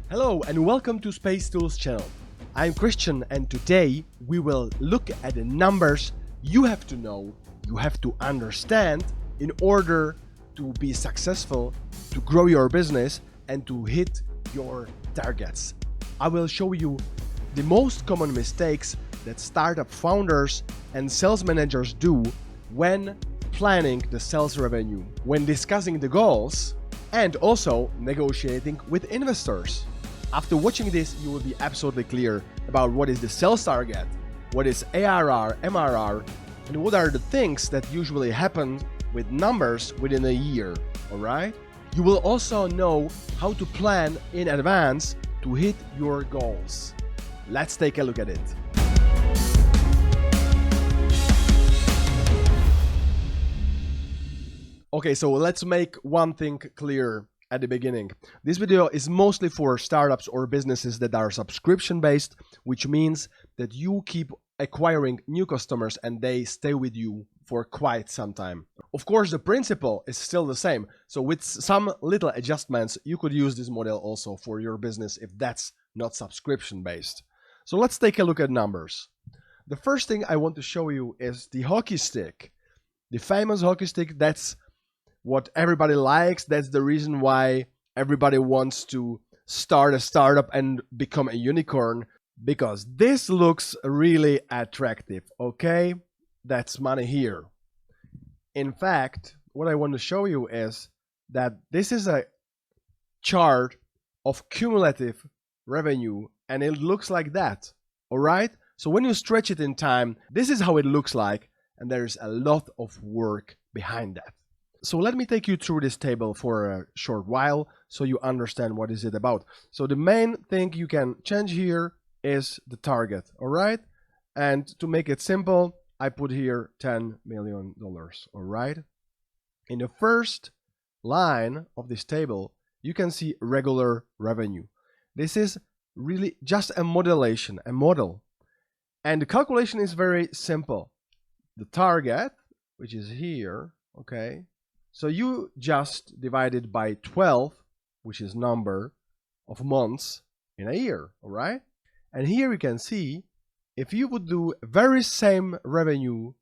Hello and welcome to SPACETOOls channel. I'm Christian and today we will look at the numbers you have to know, you have to understand in order to be successful, to grow your business and to hit your targets. I will show you the most common mistakes that startup founders and sales managers do when planning the sales revenue, when discussing the goals, and also negotiating with investors. After watching this, you will be absolutely clear about what is the sales target, what is ARR, MRR, and what are the things that usually happen with numbers within a year, alright? You will also know how to plan in advance to hit your goals. Let's take a look at it. Okay, so let's make one thing clear at the beginning. This video is mostly for startups or businesses that are subscription based, which means that you keep acquiring new customers and they stay with you for quite some time. Of course, the principle is still the same. So with some little adjustments, you could use this model also for your business if that's not subscription based. So let's take a look at numbers. The first thing I want to show you is the hockey stick. The famous hockey stick, that's what everybody likes. That's the reason why everybody wants to start a startup and become a unicorn, because this looks really attractive, okay? That's money here. In fact, what I want to show you is that this is a chart of cumulative revenue and it looks like that, all right? So when you stretch it in time, this is how it looks like, and there's a lot of work behind that. So let me take you through this table for a short while so you understand what is it about. So the main thing you can change here is the target, all right? And to make it simple, I put here $10 million, all right? In the first line of this table, you can see regular revenue. This is really just a modelation, a model. And the calculation is very simple. The target, which is here, okay? So you just divide it by 12, which is number of months in a year, all right? And here you can see if you would do very same revenue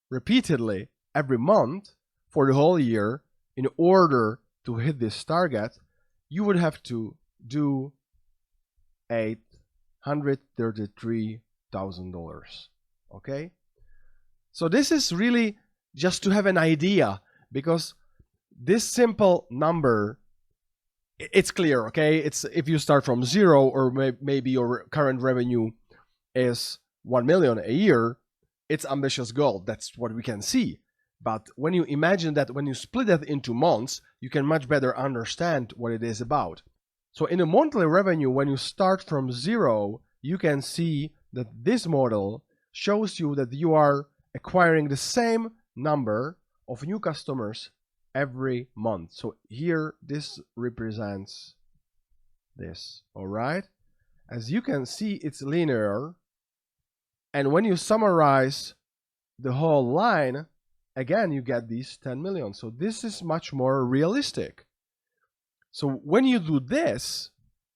repeatedly every month for the whole year in order to hit this target, you would have to do $833,000, okay? So this is really just to have an idea, because this simple number, it's clear, okay? It's if you start from zero, or maybe your current revenue is 1 million a year, it's ambitious goal. That's what we can see. But when you imagine that, when you split that into months, you can much better understand what it is about. So in a monthly revenue, when you start from zero, you can see that this model shows you that you are acquiring the same number of new customers every month. So here this represents this, all right? As you can see, it's linear, and when you summarize the whole line, again you get these 10 million. So this is much more realistic. So when you do this,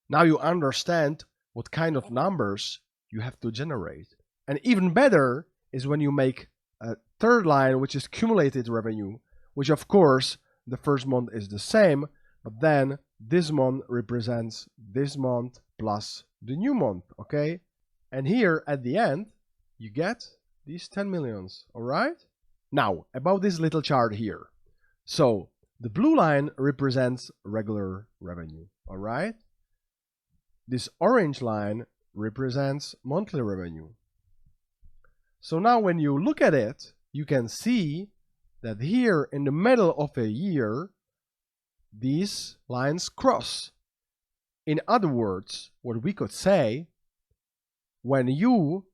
now you understand what kind of numbers you have to generate. And even better is when you make a third line, which is cumulated revenue, which of course the first month is the same, but then this month represents this month plus the new month, okay? And here at the end, you get these 10 millions, all right? Now, about this little chart here. So the blue line represents regular revenue, all right? This orange line represents monthly revenue. So now when you look at it, you can see that here in the middle of a year, these lines cross. In other words, what we could say, when you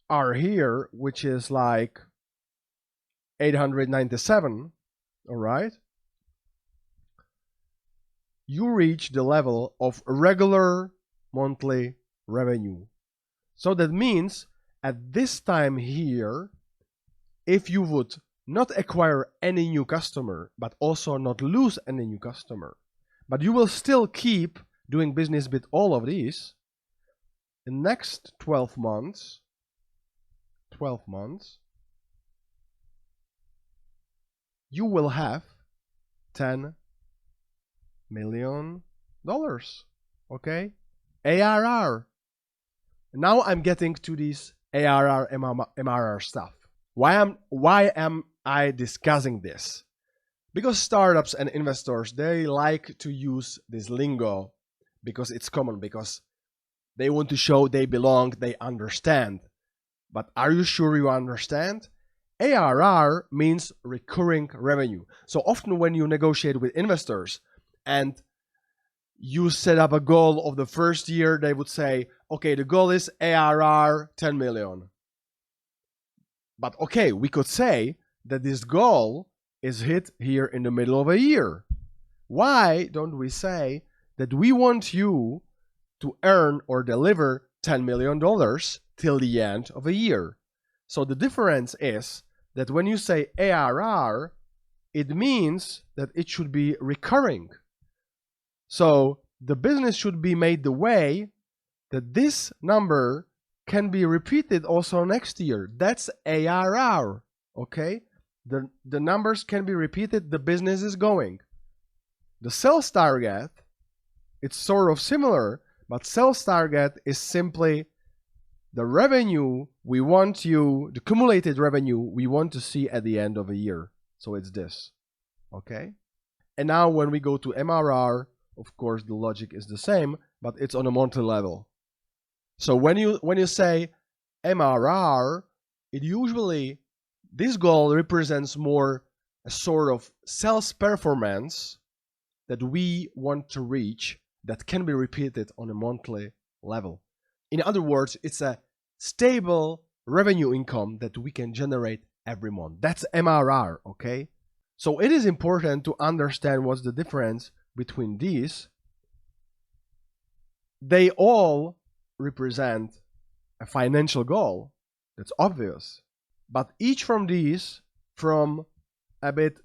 are here, which is like 897, all right, you reach the level of regular monthly revenue. So that means at this time here, if you would not acquire any new customer, but also not lose any new customer, but you will still keep doing business with all of these, in next 12 months, you will have $10 million, okay? ARR. Now I'm getting to this ARR, MRR stuff. Why am I discussing this? Because startups and investors, they like to use this lingo because it's common, because they want to show they belong, they understand. But are you sure you understand? ARR means recurring revenue. So often when you negotiate with investors and you set up a goal of the first year, they would say, okay, the goal is ARR 10 million. But okay, we could say that this goal is hit here in the middle of a year. Why don't we say that we want you to earn or deliver $10 million till the end of a year? So the difference is that when you say ARR, it means that it should be recurring. So the business should be made the way that this number can be repeated also next year. That's ARR, okay? The numbers can be repeated, the business is going. The sales target, it's sort of similar, but sales target is simply the revenue we want you, the cumulated revenue we want to see at the end of a year. So it's this, okay? And now when we go to MRR, of course the logic is the same, but it's on a monthly level. So when you say MRR, it usually, this goal represents more a sort of sales performance that we want to reach that can be repeated on a monthly level. In other words, it's a stable revenue income that we can generate every month. That's MRR, okay? So it is important to understand what's the difference between these. They all represent a financial goal. That's obvious. But each from these from a bit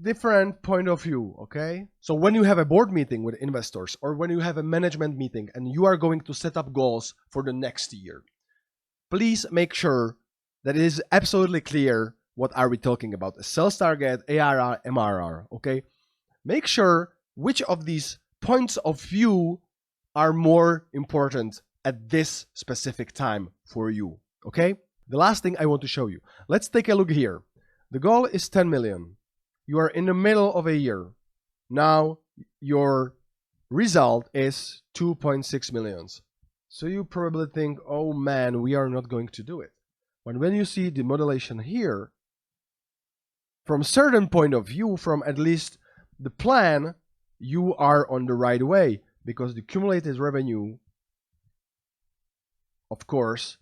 different point of view, okay? So when you have a board meeting with investors or when you have a management meeting and you are going to set up goals for the next year, please make sure that it is absolutely clear what are we talking about. A sales target, ARR, MRR, okay? Make sure which of these points of view are more important at this specific time for you, okay? The last thing I want to show you. Let's take a look here. The goal is 10 million. You are in the middle of a year. Now your result is 2.6 million. So you probably think, oh man, we are not going to do it. But when you see the modulation here, from a certain point of view, from at least the plan, you are on the right way, because the cumulative revenue, of course,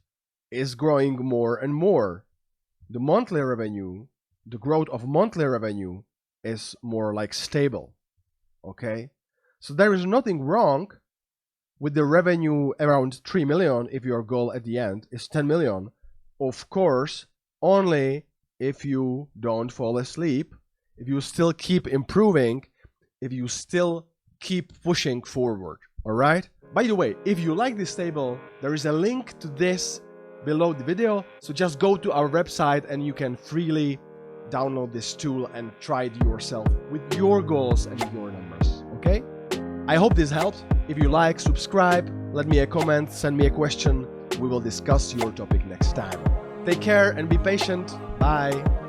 is growing more and more. The monthly revenue, the growth of monthly revenue is more like stable, okay? So there is nothing wrong with the revenue around 3 million if your goal at the end is 10 million. Of course, only if you don't fall asleep, if you still keep improving, if you still keep pushing forward, all right? By the way, if you like this table, there is a link to this below the video, so just go to our website and you can freely download this tool and try it yourself with your goals and your numbers, okay? I hope this helped. If you like, subscribe, let me a comment, send me a question. We will discuss your topic next time. Take care and be patient. Bye.